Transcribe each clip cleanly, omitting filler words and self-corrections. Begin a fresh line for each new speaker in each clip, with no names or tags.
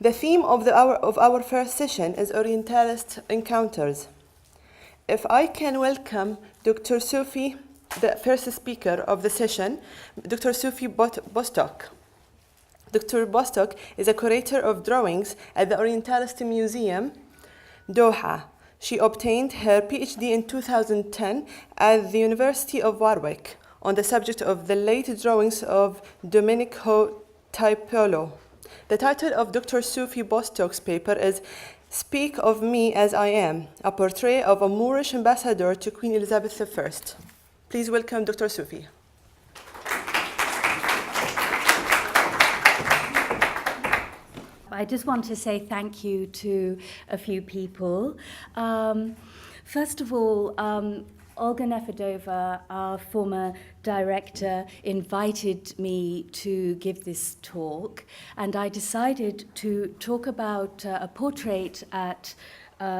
The theme of our first session is Orientalist Encounters. If I can welcome Dr. Sophie, the first speaker of the session, Dr. Sophie Bostock. Dr. Bostock is a curator of drawings at the Orientalist Museum, Doha. She obtained her PhD in 2010 at the University of Warwick on the subject of the late drawings of Domenico Tiepolo. The title of Dr. Sophie Bostock's paper is Speak of Me as I Am, a portrait of a Moorish ambassador to Queen Elizabeth I. Please welcome Dr. Sophie.
I just want to say thank you to a few people. First of all, Olga Nefedova, our former director, invited me to give this talk, and I decided to talk about a portrait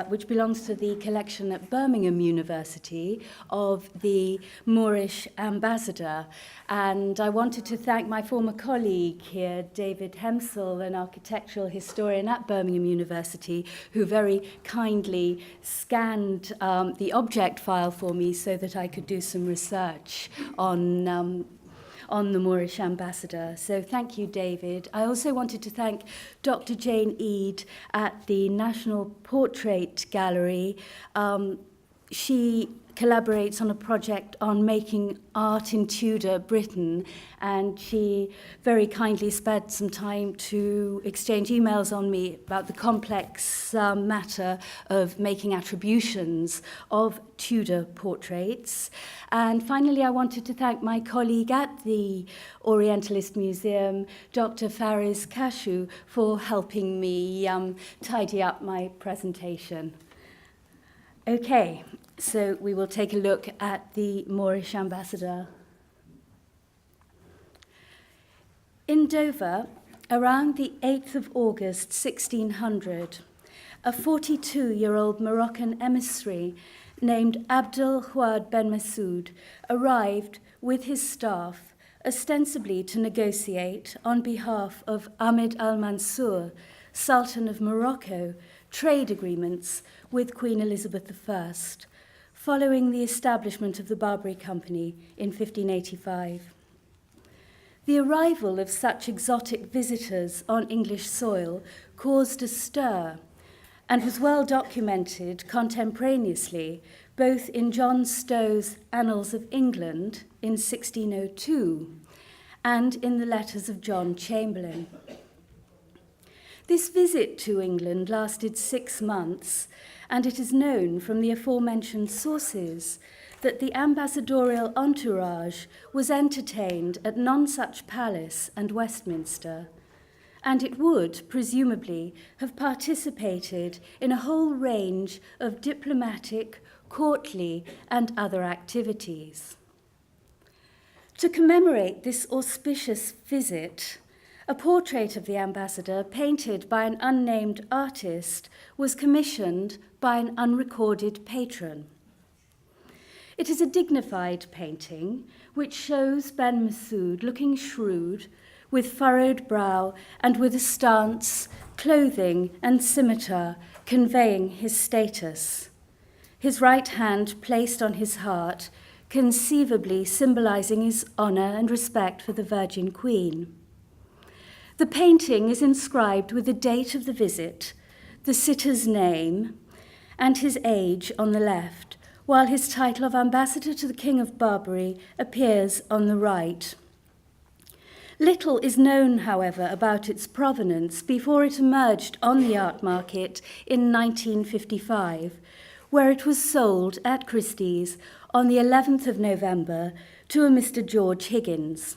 which belongs to the collection at Birmingham University of the Moorish Ambassador. And I wanted to thank my former colleague here, David Hemsel, an architectural historian at Birmingham University, who very kindly scanned the object file for me so that I could do some research on the Moorish Ambassador. So thank you, David. I also wanted to thank Dr. Jane Eade at the National Portrait Gallery. She collaborates on a project on making art in Tudor Britain, and she very kindly spared some time to exchange emails on me about the complex matter of making attributions of Tudor portraits. And finally, I wanted to thank my colleague at the Orientalist Museum, Dr. Fariz Kashu, for helping me tidy up my presentation. Okay, so we will take a look at the Moorish Ambassador. In Dover, around the 8th of August, 1600, a 42-year-old Moroccan emissary named el-Ouahed ben Messaoud arrived with his staff, ostensibly to negotiate on behalf of Ahmad al-Mansur, Sultan of Morocco, trade agreements with Queen Elizabeth I, following the establishment of the Barbary Company in 1585. The arrival of such exotic visitors on English soil caused a stir and was well documented contemporaneously both in John Stow's Annals of England in 1602 and in the letters of John Chamberlain. This visit to England lasted 6 months, and it is known from the aforementioned sources that the ambassadorial entourage was entertained at Nonsuch Palace and Westminster, and it would, presumably, have participated in a whole range of diplomatic, courtly, and other activities. To commemorate this auspicious visit, a portrait of the ambassador, painted by an unnamed artist, was commissioned by an unrecorded patron. It is a dignified painting which shows Ben Messaoud looking shrewd, with furrowed brow and with a stance, clothing, and scimitar conveying his status. His right hand placed on his heart, conceivably symbolizing his honor and respect for the Virgin Queen. The painting is inscribed with the date of the visit, the sitter's name, and his age on the left, while his title of Ambassador to the King of Barbary appears on the right. Little is known, however, about its provenance before it emerged on the art market in 1955, where it was sold at Christie's on the 11th of November to a Mr. George Higgins.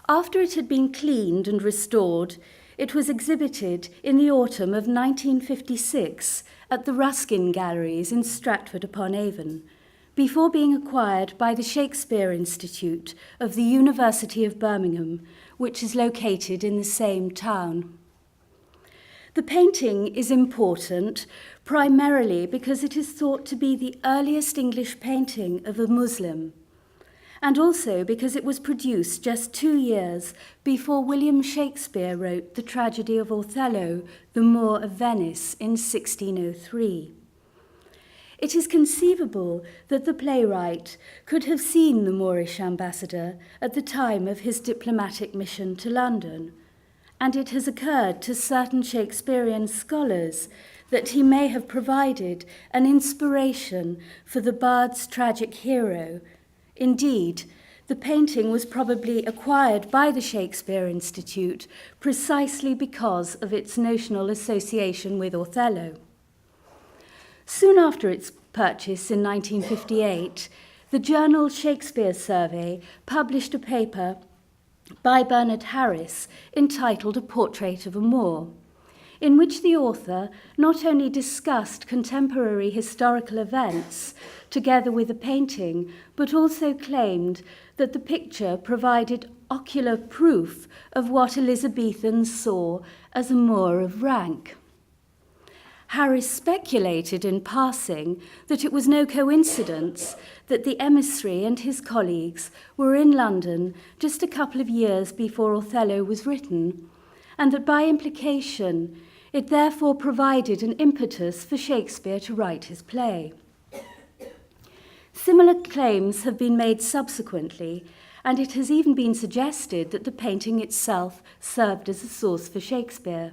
After it had been cleaned and restored, it was exhibited in the autumn of 1956 at the Ruskin Galleries in Stratford-upon-Avon, before being acquired by the Shakespeare Institute of the University of Birmingham, which is located in the same town. The painting is important primarily because it is thought to be the earliest English painting of a Muslim, and also because it was produced just 2 years before William Shakespeare wrote the tragedy of Othello, the Moor of Venice, in 1603. It is conceivable that the playwright could have seen the Moorish ambassador at the time of his diplomatic mission to London, and it has occurred to certain Shakespearean scholars that he may have provided an inspiration for the bard's tragic hero. Indeed, the painting was probably acquired by the Shakespeare Institute precisely because of its notional association with Othello. Soon after its purchase in 1958, the journal Shakespeare Survey published a paper by Bernard Harris entitled A Portrait of a Moor, in which the author not only discussed contemporary historical events together with a painting, but also claimed that the picture provided ocular proof of what Elizabethans saw as a Moor of rank. Harris speculated in passing that it was no coincidence that the emissary and his colleagues were in London just a couple of years before Othello was written, and that by implication it therefore provided an impetus for Shakespeare to write his play. Similar claims have been made subsequently, and it has even been suggested that the painting itself served as a source for Shakespeare.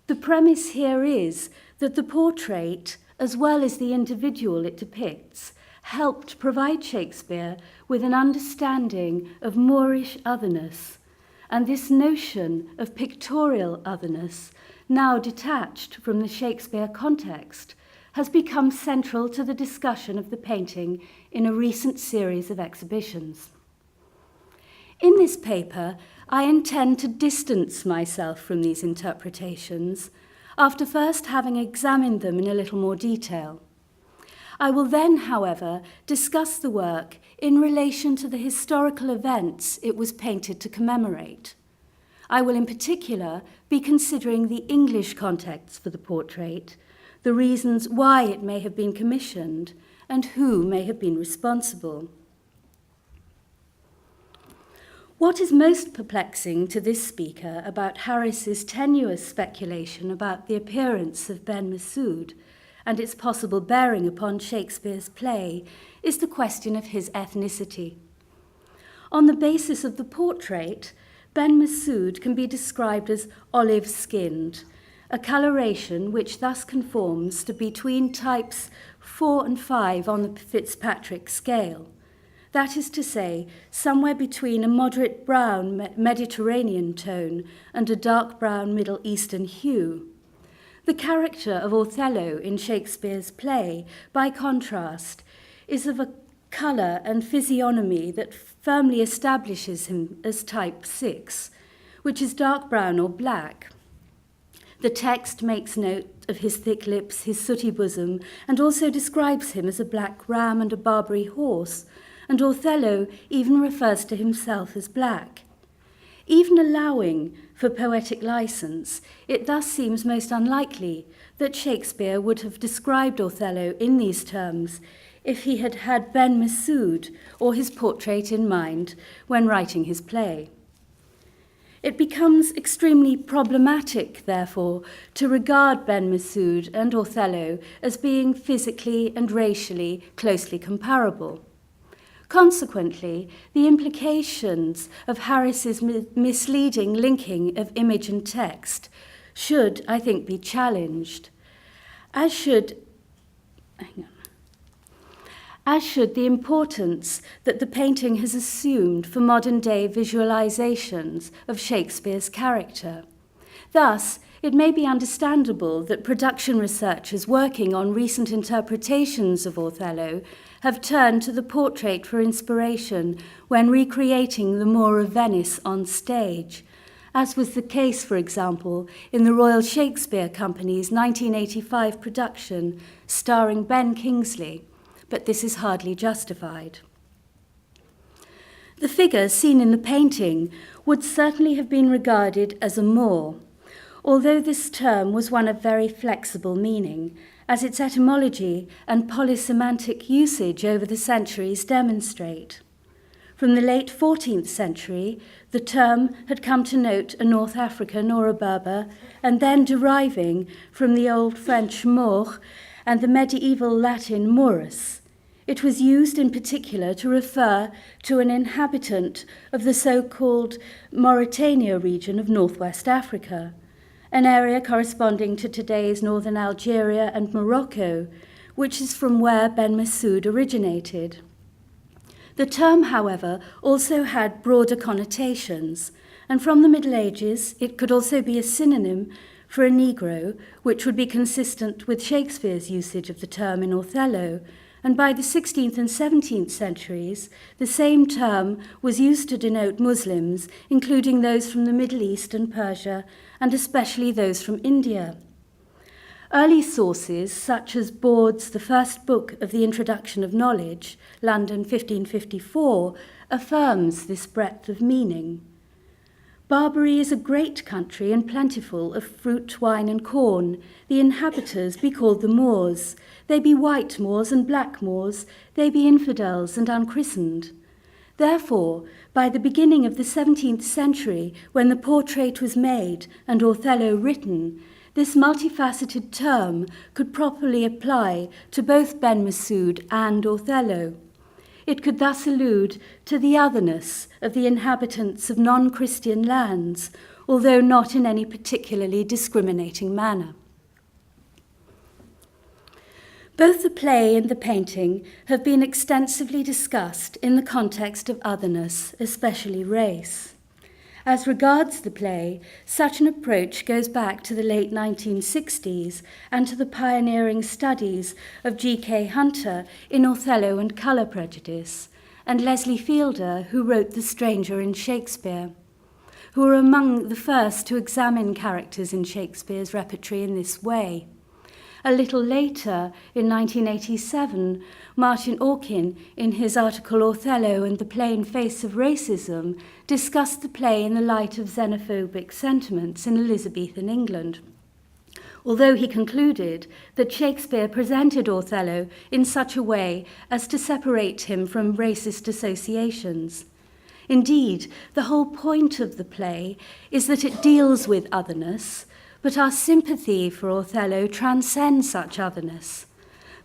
The premise here is that the portrait, as well as the individual it depicts, helped provide Shakespeare with an understanding of Moorish otherness, and this notion of pictorial otherness, now detached from the Shakespeare context, has become central to the discussion of the painting in a recent series of exhibitions. In this paper, I intend to distance myself from these interpretations after first having examined them in a little more detail. I will then, however, discuss the work in relation to the historical events it was painted to commemorate. I will in particular be considering the English context for the portrait, the reasons why it may have been commissioned, and who may have been responsible. What is most perplexing to this speaker about Harris's tenuous speculation about the appearance of Ben Massoud and its possible bearing upon Shakespeare's play is the question of his ethnicity. On the basis of the portrait, Ben Massoud can be described as olive-skinned, a coloration which thus conforms to between types 4 and 5 on the Fitzpatrick scale. That is to say, somewhere between a moderate brown Mediterranean tone and a dark brown Middle Eastern hue. The character of Othello in Shakespeare's play, by contrast, is of a colour and physiognomy that firmly establishes him as type 6, which is dark brown or black. The text makes note of his thick lips, his sooty bosom, and also describes him as a black ram and a Barbary horse, and Othello even refers to himself as black. Even allowing for poetic license, it thus seems most unlikely that Shakespeare would have described Othello in these terms if he had had Ben Massoud or his portrait in mind when writing his play. It becomes extremely problematic, therefore, to regard Ben Massoud and Othello as being physically and racially closely comparable. Consequently, the implications of Harris's misleading linking of image and text should, I think, be challenged, as should the importance that the painting has assumed for modern-day visualizations of Shakespeare's character. Thus, it may be understandable that production researchers working on recent interpretations of Othello have turned to the portrait for inspiration when recreating the Moor of Venice on stage, as was the case, for example, in the Royal Shakespeare Company's 1985 production starring Ben Kingsley, but this is hardly justified. The figure seen in the painting would certainly have been regarded as a Moor, although this term was one of very flexible meaning, as its etymology and polysemantic usage over the centuries demonstrate. From the late 14th century, the term had come to note a North African or a Berber, and then deriving from the Old French Moor and the medieval Latin Moorus. It was used in particular to refer to an inhabitant of the so-called Mauritania region of northwest Africa, an area corresponding to today's northern Algeria and Morocco, which is from where Ben Messaoud originated. The term, however, also had broader connotations, and from the Middle Ages it could also be a synonym for a Negro, which would be consistent with Shakespeare's usage of the term in Othello, and by the 16th and 17th centuries, the same term was used to denote Muslims, including those from the Middle East and Persia, and especially those from India. Early sources, such as Board's The First Book of the Introduction of Knowledge, London 1554, affirms this breadth of meaning. Barbary is a great country and plentiful of fruit, wine, and corn. The inhabitants be called the Moors. They be white Moors and black Moors. They be infidels and unchristened. Therefore, by the beginning of the 17th century, when the portrait was made and Othello written, this multifaceted term could properly apply to both Ben Messaoud and Othello. It could thus allude to the otherness of the inhabitants of non-Christian lands, although not in any particularly discriminating manner. Both the play and the painting have been extensively discussed in the context of otherness, especially race. As regards the play, such an approach goes back to the late 1960s and to the pioneering studies of G.K. Hunter in Othello and Colour Prejudice, and Leslie Fielder, who wrote The Stranger in Shakespeare, who were among the first to examine characters in Shakespeare's repertory in this way. A little later, in 1987, Martin Orkin, in his article Othello and the Plain Face of Racism, discussed the play in the light of xenophobic sentiments in Elizabethan England, although he concluded that Shakespeare presented Othello in such a way as to separate him from racist associations. Indeed, the whole point of the play is that it deals with otherness, but our sympathy for Othello transcends such otherness.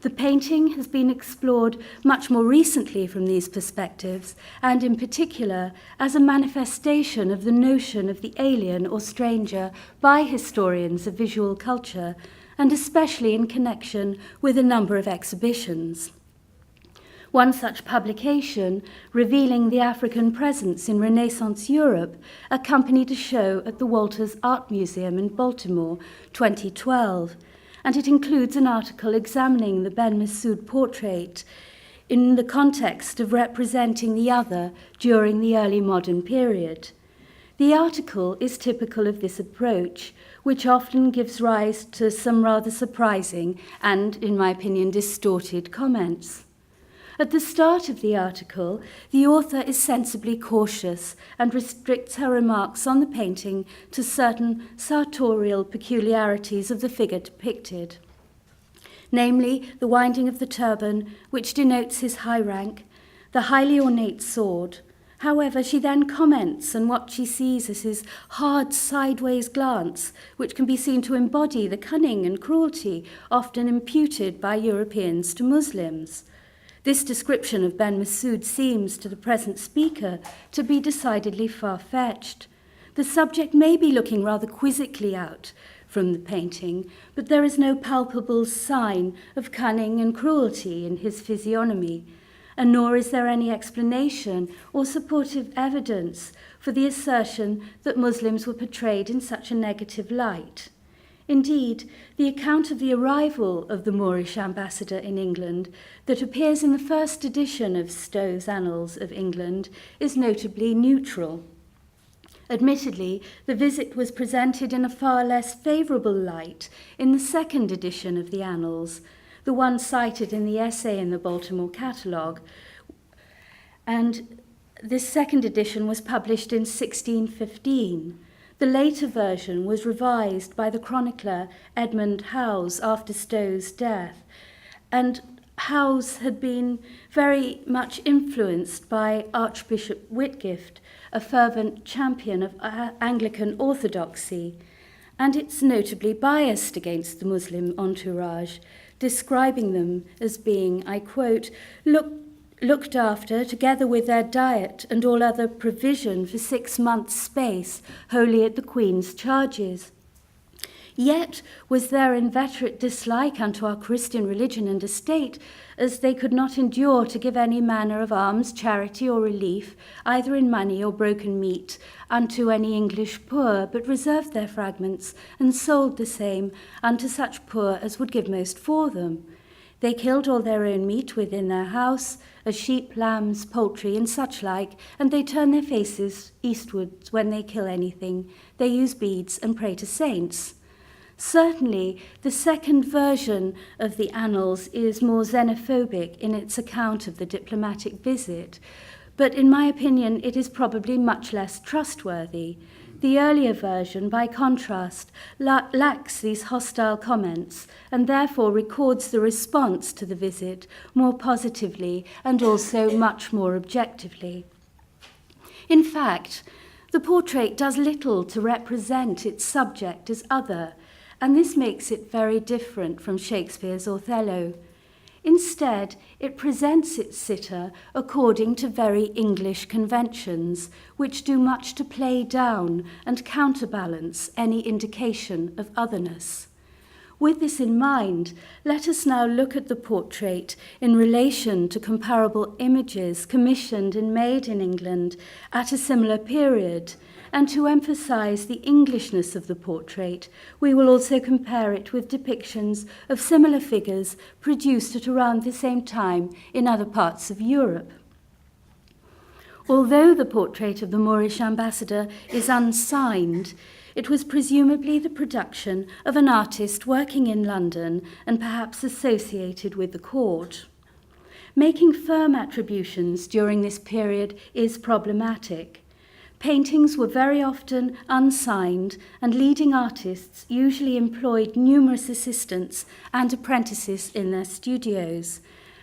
The painting has been explored much more recently from these perspectives, and in particular as a manifestation of the notion of the alien or stranger by historians of visual culture, and especially in connection with a number of exhibitions. One such publication, revealing the African presence in Renaissance Europe, accompanied a show at the Walters Art Museum in Baltimore, 2012, and it includes an article examining the Ben Messaoud portrait in the context of representing the other during the early modern period. The article is typical of this approach, which often gives rise to some rather surprising and, in my opinion, distorted comments. At the start of the article, the author is sensibly cautious and restricts her remarks on the painting to certain sartorial peculiarities of the figure depicted, namely the winding of the turban, which denotes his high rank, the highly ornate sword. However, she then comments on what she sees as his hard sideways glance, which can be seen to embody the cunning and cruelty often imputed by Europeans to Muslims. This description of Ben Messaoud seems, to the present speaker, to be decidedly far-fetched. The subject may be looking rather quizzically out from the painting, but there is no palpable sign of cunning and cruelty in his physiognomy, and nor is there any explanation or supportive evidence for the assertion that Muslims were portrayed in such a negative light. Indeed, the account of the arrival of the Moorish Ambassador in England that appears in the first edition of Stowe's Annals of England is notably neutral. Admittedly, the visit was presented in a far less favourable light in the second edition of the Annals, the one cited in the essay in the Baltimore Catalogue, and this second edition was published in 1615. The later version was revised by the chronicler Edmund Howes after Stowe's death, and house had been very much influenced by Archbishop Whitgift, a fervent champion of Anglican orthodoxy, and it's notably biased against the Muslim entourage, describing them as being, I quote, looked after, together with their diet and all other provision for 6 months' space, wholly at the Queen's charges. Yet was their inveterate dislike unto our Christian religion and estate, as they could not endure to give any manner of alms, charity, or relief, either in money or broken meat, unto any English poor, but reserved their fragments, and sold the same unto such poor as would give most for them. They killed all their own meat within their house, as sheep, lambs, poultry, and such like, and they turn their faces eastwards when they kill anything. They use beads and pray to saints. Certainly, the second version of the Annals is more xenophobic in its account of the diplomatic visit, but in my opinion, it is probably much less trustworthy. The earlier version, by contrast, lacks these hostile comments and therefore records the response to the visit more positively and also much more objectively. In fact, the portrait does little to represent its subject as other, and this makes it very different from Shakespeare's Othello. Instead, it presents its sitter according to very English conventions, which do much to play down and counterbalance any indication of otherness. With this in mind, let us now look at the portrait in relation to comparable images commissioned and made in England at a similar period. And to emphasize the Englishness of the portrait, we will also compare it with depictions of similar figures produced at around the same time in other parts of Europe. Although the portrait of the Moorish ambassador is unsigned, it was presumably the production of an artist working in London and perhaps associated with the court. Making firm attributions during this period is problematic. Paintings were very often unsigned, and leading artists usually employed numerous assistants and apprentices in their studios,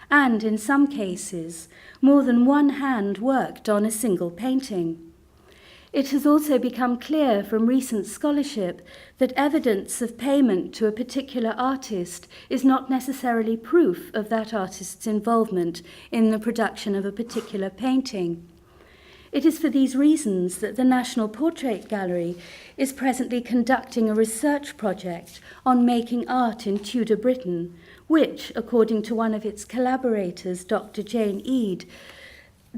and in some cases, more than one hand worked on a single painting. It has also become clear from recent scholarship that evidence of payment to a particular artist is not necessarily proof of that artist's involvement in the production of a particular painting. It is for these reasons that the National Portrait Gallery is presently conducting a research project on making art in Tudor Britain, which, according to one of its collaborators, Dr. Jane Eade,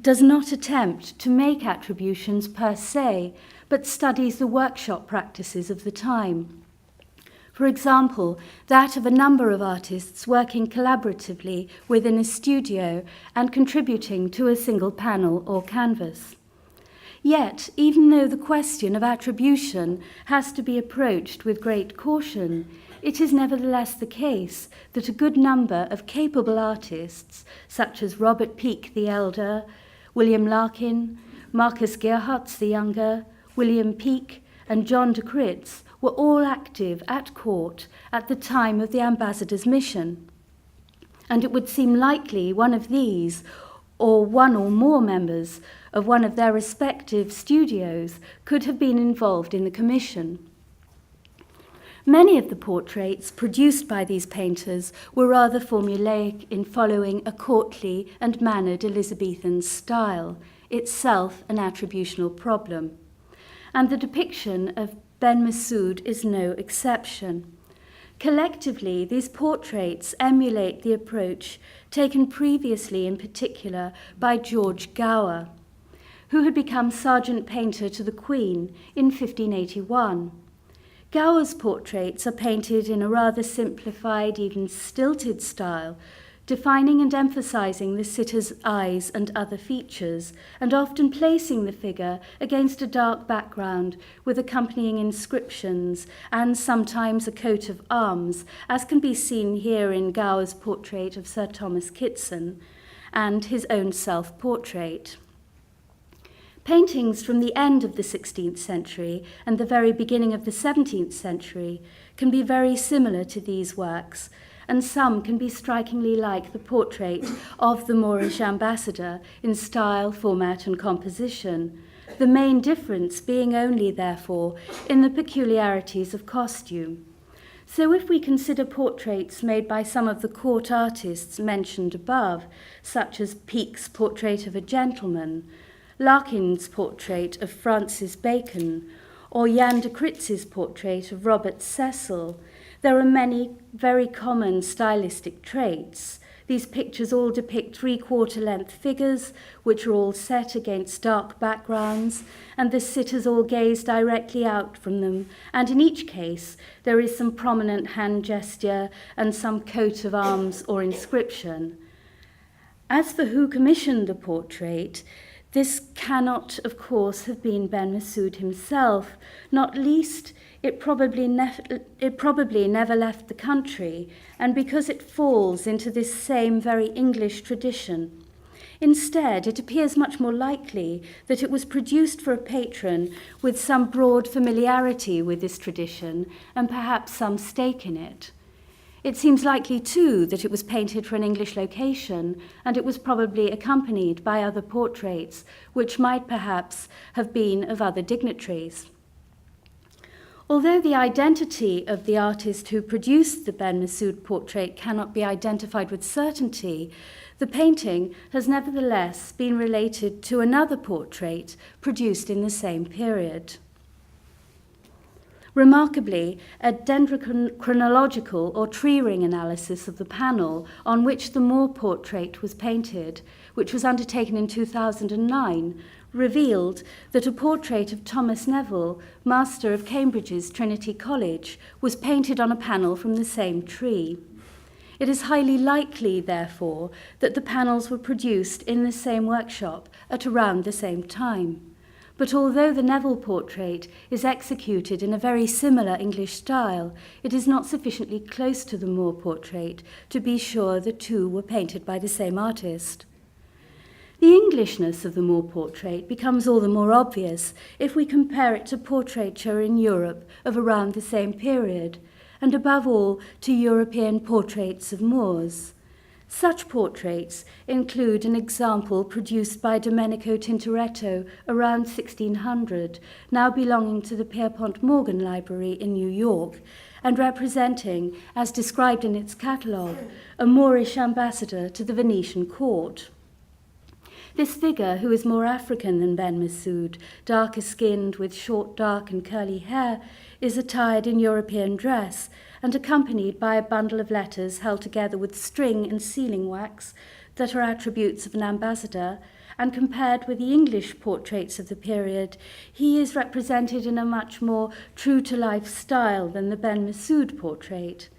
does not attempt to make attributions per se, but studies the workshop practices of the time. For example, that of a number of artists working collaboratively within a studio and contributing to a single panel or canvas. Yet, even though the question of attribution has to be approached with great caution, it is nevertheless the case that a good number of capable artists, such as Robert Peake the Elder, William Larkin, Marcus Gerhards the Younger, William Peake, and John de Critz, were all active at court at the time of the ambassador's mission. And it would seem likely one of these, or one or more members of one of their respective studios, could have been involved in the commission. Many of the portraits produced by these painters were rather formulaic in following a courtly and mannered Elizabethan style, itself an attributional problem. And the depiction of Ben Massoud is no exception. Collectively, these portraits emulate the approach taken previously in particular by George Gower, who had become sergeant painter to the Queen in 1581. Gower's portraits are painted in a rather simplified, even stilted style, defining and emphasizing the sitter's eyes and other features, and often placing the figure against a dark background with accompanying inscriptions and sometimes a coat of arms, as can be seen here in Gower's portrait of Sir Thomas Kitson and his own self-portrait. Paintings from the end of the 16th century and the very beginning of the 17th century can be very similar to these works, and some can be strikingly like the portrait of the Moorish Ambassador in style, format, and composition, the main difference being only, therefore, in the peculiarities of costume. So if we consider portraits made by some of the court artists mentioned above, such as Peake's portrait of a gentleman, Larkin's portrait of Francis Bacon, or Jan de Kritz's portrait of Robert Cecil, there are many very common stylistic traits. These pictures all depict three-quarter length figures, which are all set against dark backgrounds, and the sitters all gaze directly out from them, and in each case there is some prominent hand gesture and some coat of arms or inscription. As for who commissioned the portrait, this cannot, of course, have been Ben Massoud himself, not least it probably never left the country, and because it falls into this same very English tradition. Instead, it appears much more likely that it was produced for a patron with some broad familiarity with this tradition and perhaps some stake in it. It seems likely, too, that it was painted for an English location, and it was probably accompanied by other portraits, which might perhaps have been of other dignitaries. Although the identity of the artist who produced the Ben Massoud portrait cannot be identified with certainty, the painting has nevertheless been related to another portrait produced in the same period. Remarkably, a dendrochronological or tree ring analysis of the panel on which the Moor portrait was painted, which was undertaken in 2009, revealed that a portrait of Thomas Neville, master of Cambridge's Trinity College, was painted on a panel from the same tree. It is highly likely, therefore, that the panels were produced in the same workshop at around the same time. But although the Neville portrait is executed in a very similar English style, it is not sufficiently close to the Moor portrait to be sure the two were painted by the same artist. The Englishness of the Moor portrait becomes all the more obvious if we compare it to portraiture in Europe of around the same period, and above all to European portraits of Moors. Such portraits include an example produced by Domenico Tintoretto around 1600, now belonging to the Pierpont Morgan Library in New York, and representing, as described in its catalogue, a Moorish ambassador to the Venetian court. This figure, who is more African than Ben Massoud, darker skinned with short, dark and curly hair, is attired in European dress and accompanied by a bundle of letters held together with string and sealing wax that are attributes of an ambassador, and compared with the English portraits of the period, he is represented in a much more true-to-life style than the Ben Massoud portrait.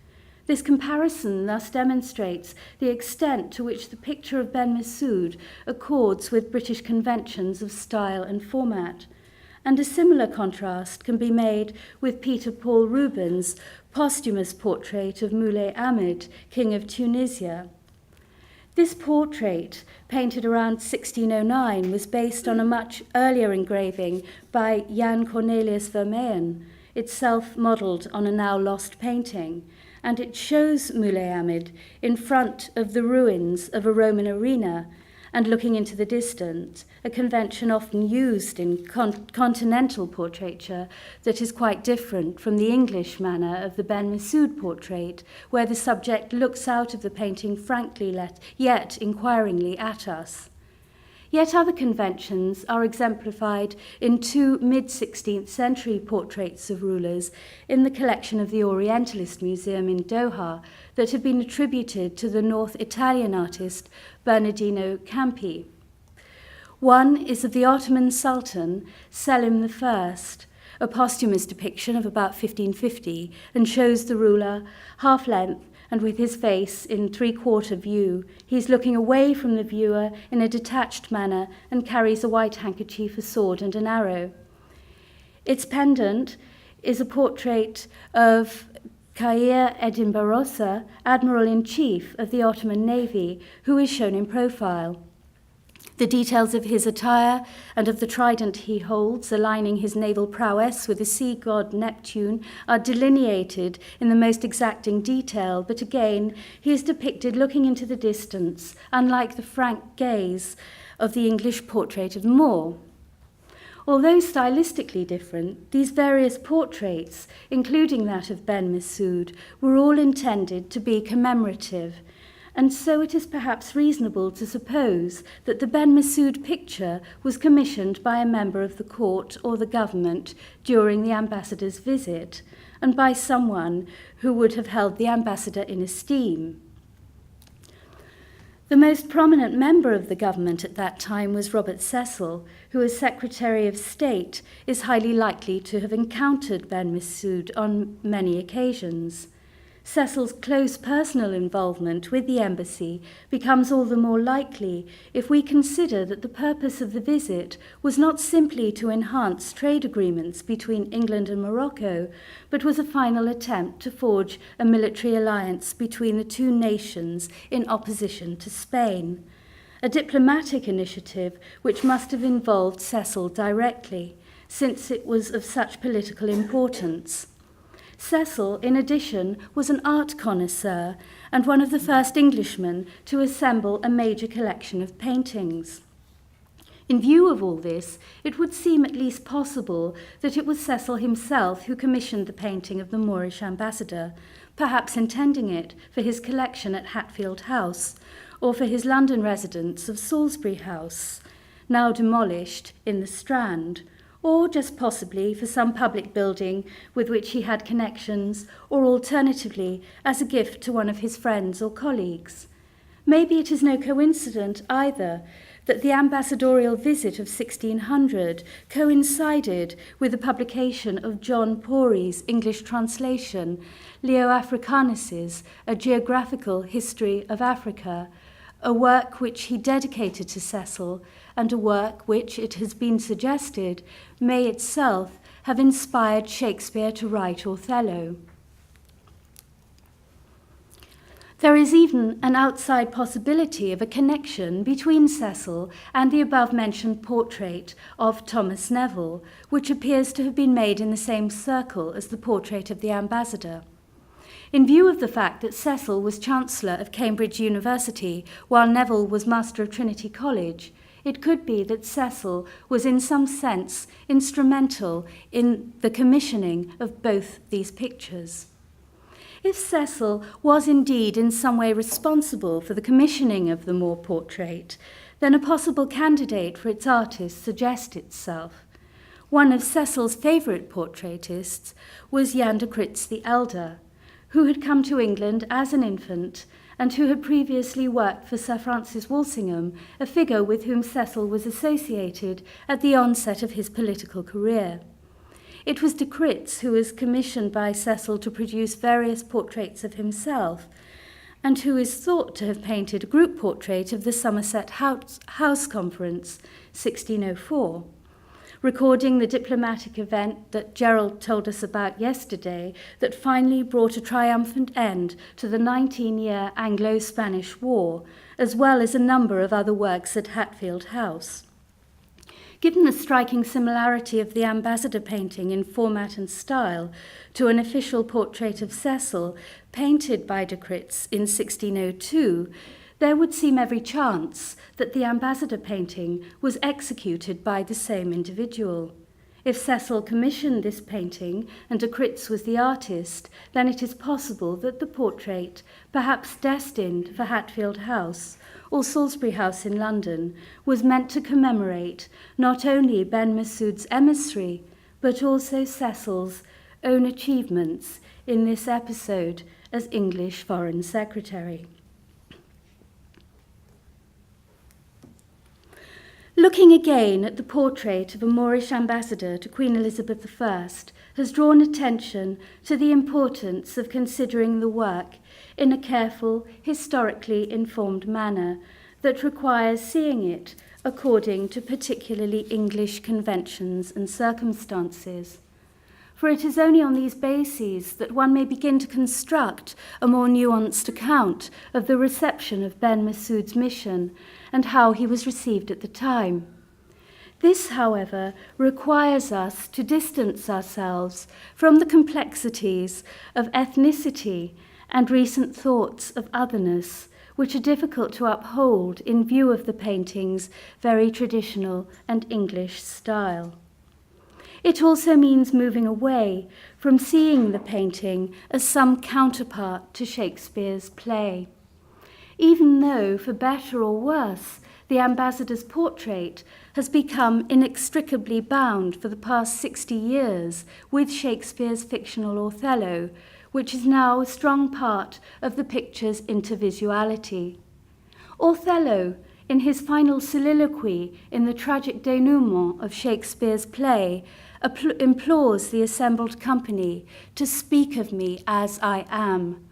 This comparison thus demonstrates the extent to which the picture of Ben Massoud accords with British conventions of style and format. And a similar contrast can be made with Peter Paul Rubens' posthumous portrait of Moulay Ahmed, King of Tunisia. This portrait, painted around 1609, was based on a much earlier engraving by Jan Cornelius Vermeyen, itself modelled on a now lost painting, and it shows Moulay Ahmed in front of the ruins of a Roman arena and looking into the distance, a convention often used in continental portraiture that is quite different from the English manner of the Ben Massoud portrait, where the subject looks out of the painting frankly yet inquiringly at us. Yet other conventions are exemplified in two mid-16th century portraits of rulers in the collection of the Orientalist Museum in Doha that have been attributed to the North Italian artist Bernardino Campi. One is of the Ottoman Sultan Selim I, a posthumous depiction of about 1550, and shows the ruler half-length and with his face in three-quarter view. He's looking away from the viewer in a detached manner and carries a white handkerchief, a sword and an arrow. Its pendant is a portrait of Khair Eddin Barossa, Admiral-in-Chief of the Ottoman Navy, who is shown in profile. The details of his attire and of the trident he holds, aligning his naval prowess with the sea god Neptune, are delineated in the most exacting detail, but again, he is depicted looking into the distance, unlike the frank gaze of the English portrait of Moor. Although stylistically different, these various portraits, including that of Ben Messaoud, were all intended to be commemorative, and so it is perhaps reasonable to suppose that the Ben Messaoud picture was commissioned by a member of the court or the government during the ambassador's visit, and by someone who would have held the ambassador in esteem. The most prominent member of the government at that time was Robert Cecil, who as Secretary of State is highly likely to have encountered Ben Messaoud on many occasions. Cecil's close personal involvement with the embassy becomes all the more likely if we consider that the purpose of the visit was not simply to enhance trade agreements between England and Morocco, but was a final attempt to forge a military alliance between the two nations in opposition to Spain. A diplomatic initiative which must have involved Cecil directly, since it was of such political importance. Cecil, in addition, was an art connoisseur and one of the first Englishmen to assemble a major collection of paintings. In view of all this, it would seem at least possible that it was Cecil himself who commissioned the painting of the Moorish Ambassador, perhaps intending it for his collection at Hatfield House, or for his London residence of Salisbury House, now demolished, in the Strand, or just possibly for some public building with which he had connections, or alternatively as a gift to one of his friends or colleagues. Maybe it is no coincidence either that the ambassadorial visit of 1600 coincided with the publication of John Pory's English translation, Leo Africanus's A Geographical History of Africa, a work which he dedicated to Cecil, and a work which, it has been suggested, may itself have inspired Shakespeare to write Othello. There is even an outside possibility of a connection between Cecil and the above-mentioned portrait of Thomas Neville, which appears to have been made in the same circle as the portrait of the ambassador. In view of the fact that Cecil was Chancellor of Cambridge University while Neville was Master of Trinity College, it could be that Cecil was in some sense instrumental in the commissioning of both these pictures. If Cecil was indeed in some way responsible for the commissioning of the Moor portrait, then a possible candidate for its artist suggests itself. One of Cecil's favourite portraitists was Jan de Critz the Elder, who had come to England as an infant and who had previously worked for Sir Francis Walsingham, a figure with whom Cecil was associated at the onset of his political career. It was de Critz who was commissioned by Cecil to produce various portraits of himself, and who is thought to have painted a group portrait of the Somerset House Conference, 1604. Recording the diplomatic event that Gerald told us about yesterday that finally brought a triumphant end to the 19-year Anglo-Spanish War, as well as a number of other works at Hatfield House. Given the striking similarity of the ambassador painting in format and style to an official portrait of Cecil painted by de Critz in 1602, there would seem every chance that the ambassador painting was executed by the same individual. If Cecil commissioned this painting and de Critz was the artist, then it is possible that the portrait, perhaps destined for Hatfield House or Salisbury House in London, was meant to commemorate not only Ben Messaoud's emissary, but also Cecil's own achievements in this episode as English Foreign Secretary. Looking again at the portrait of a Moorish ambassador to Queen Elizabeth I has drawn attention to the importance of considering the work in a careful, historically informed manner that requires seeing it according to particularly English conventions and circumstances. For it is only on these bases that one may begin to construct a more nuanced account of the reception of Ben Messaoud's mission and how he was received at the time. This, however, requires us to distance ourselves from the complexities of ethnicity and recent thoughts of otherness, which are difficult to uphold in view of the painting's very traditional and English style. It also means moving away from seeing the painting as some counterpart to Shakespeare's play. Even though, for better or worse, the ambassador's portrait has become inextricably bound for the past 60 years with Shakespeare's fictional Othello, which is now a strong part of the picture's intervisuality. Othello, in his final soliloquy in the tragic denouement of Shakespeare's play, implores the assembled company to speak of me as I am.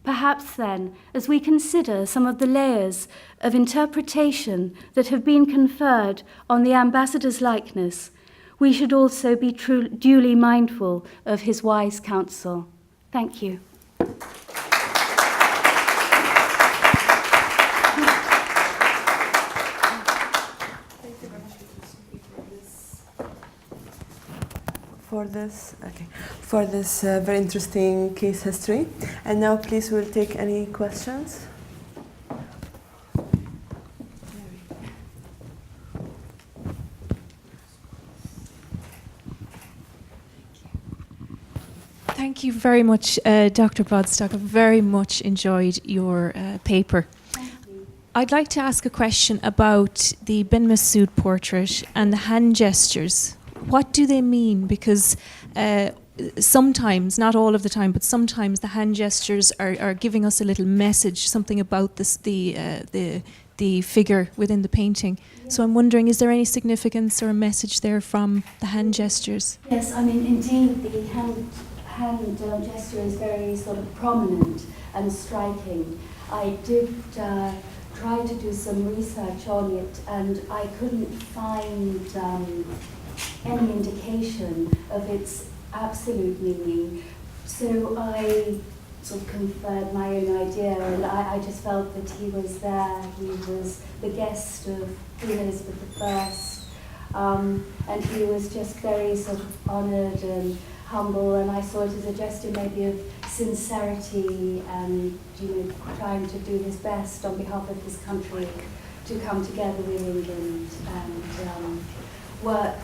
Perhaps then, as we consider some of the layers of interpretation that have been conferred on the ambassador's likeness, we should also be duly mindful of his wise counsel. Thank you.
For this very interesting case history. And now please we'll take any questions.
Thank you very much, Dr. Bostock. I very much enjoyed your paper. I'd like to ask a question about the bin Massaoud portrait and the hand gestures. What do they mean? Because sometimes, not all of the time, but sometimes the hand gestures are giving us a little message, something about this, the figure within the painting. So I'm wondering, is there any significance or a message there from the hand gestures?
Yes, I mean, indeed, the hand gesture is very sort of prominent and striking. I did try to do some research on it, and I couldn't find any indication of its absolute meaning. So I sort of conferred my own idea, and I just felt that he was there. He was the guest of Queen Elizabeth I, and he was just very sort of honoured and humble, and I saw it as a gesture maybe of sincerity and, you know, trying to do his best on behalf of his country to come together with England and work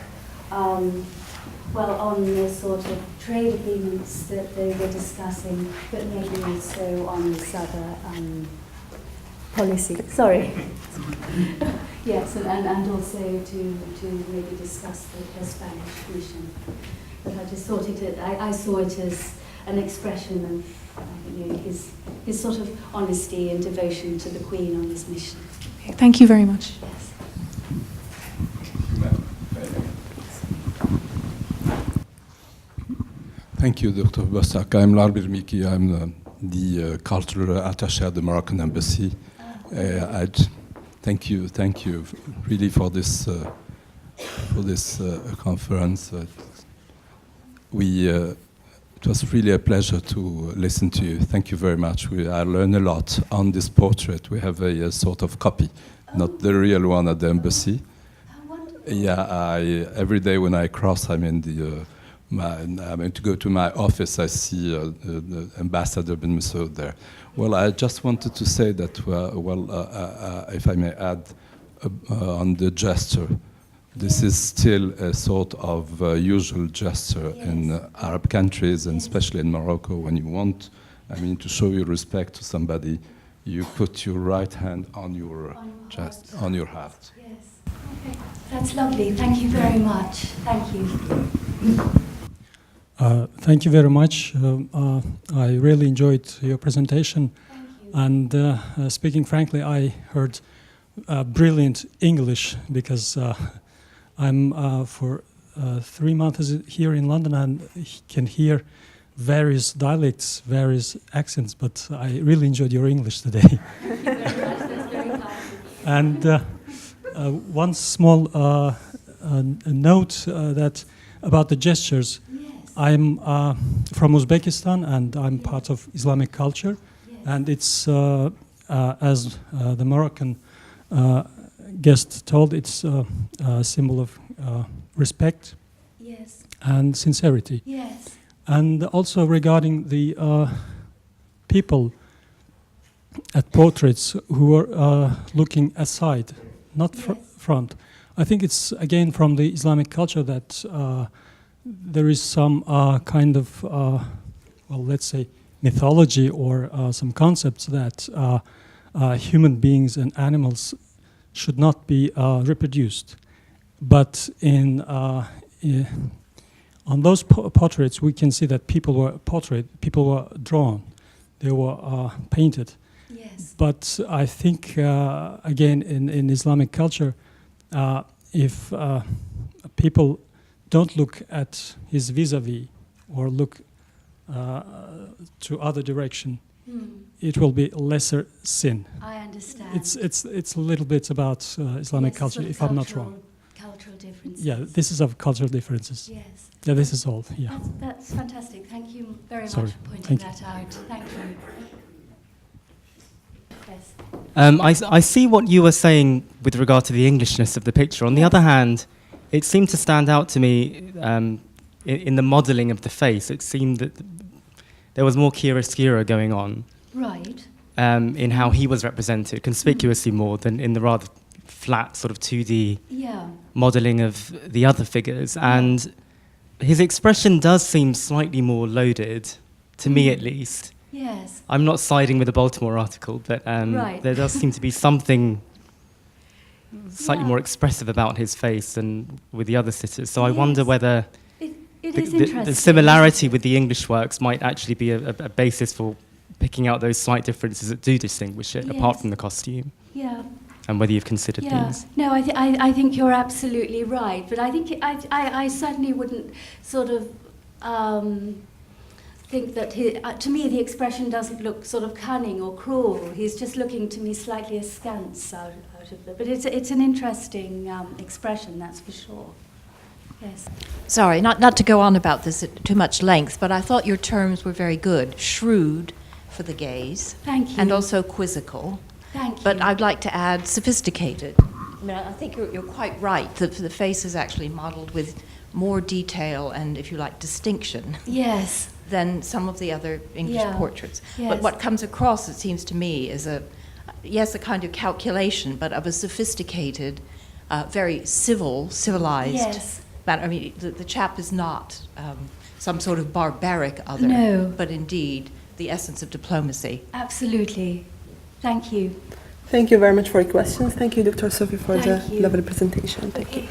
well on the sort of trade agreements that they were discussing, but maybe also on this other policy. Sorry. Yes, and also to maybe discuss the Spanish mission. But I just thought I saw it as an expression of you know, his sort of honesty and devotion to the Queen on this mission.
Okay, thank you very much.
Yes.
Thank you, Dr. Bostock. I'm Larbir Miki. I'm the cultural attaché at the Moroccan embassy. Thank you, really for this conference. It was really a pleasure to listen to you. Thank you very much. I learned a lot on this portrait. We have a sort of copy, not the real one at the embassy. Yeah, every day when I cross, I'm in the. To go to my office, I see the Ambassador bin Messaoud there. Well, I just wanted to say that, if I may add, on the gesture, this is still a sort of usual gesture in Arab countries, and especially in Morocco, when you want, to show your respect to somebody, you put your right hand on your chest, on your heart.
Yes. Okay. That's lovely. Thank you very much. Thank you.
Thank you very much. I really enjoyed your presentation.
Thank you.
And speaking frankly, I heard brilliant English because I'm for 3 months here in London and can hear various dialects, various accents, but I really enjoyed your English today.
Thank you very much. That's very kind.
And one small note that about the gestures. I'm from Uzbekistan and I'm part of Islamic culture, and it's as the Moroccan guest told, it's a symbol of respect
Yes.
and sincerity.
Yes.
And also regarding the people at portraits who are looking aside, not front. I think it's again from the Islamic culture that there is some kind of, well, let's say, mythology or some concepts that human beings and animals should not be reproduced. But on those portraits, we can see that people were drawn, they were painted.
Yes.
But I think, again, in Islamic culture, if people don't look at his vis-a-vis or look to other direction, it will be lesser sin.
I understand.
It's a little bit about Islamic
Yes,
culture,
sort of
if I'm not wrong.
Cultural differences.
Yeah, this is of cultural differences.
Yes.
Yeah, this is all. Yeah.
That's fantastic. Thank you very
Sorry.
much for pointing
Thank you.
that out. Thank you. Yes.
I see what you were saying with regard to the Englishness of the picture. On the other hand, it seemed to stand out to me in the modelling of the face. It seemed that there was more chiaroscuro going on.
Right.
In how he was represented, conspicuously more than in the rather flat sort of 2D modelling of the other figures. And his expression does seem slightly more loaded, to me at least.
Yes.
I'm not siding with the Baltimore article, but there does seem to be something slightly more expressive about his face than with the other sitters. So I wonder whether the similarity with the English works might actually be a basis for picking out those slight differences that do distinguish it, apart from the costume.
Yeah.
And whether you've considered these.
No, I think you're absolutely right. But I think I certainly wouldn't sort of think that to me the expression doesn't look sort of cunning or cruel. He's just looking to me slightly askance out of it. But it's an interesting expression, that's for sure. Yes.
Sorry, not to go on about this at too much length, but I thought your terms were very good. Shrewd for the gaze.
Thank you.
And also quizzical.
Thank you.
But I'd like to add sophisticated. I mean, I think you're quite right. The face is actually modeled with more detail and, if you like, distinction.
Yes.
Than some of the other English portraits.
Yes.
But what comes across, it seems to me, is a kind of calculation, but of a sophisticated, very civilized manner. I mean, the chap is not some sort of barbaric other, but indeed the essence of diplomacy.
Absolutely. Thank you.
Thank you very much for your questions. Thank you, Dr. Sophie, for the lovely presentation. Thank you.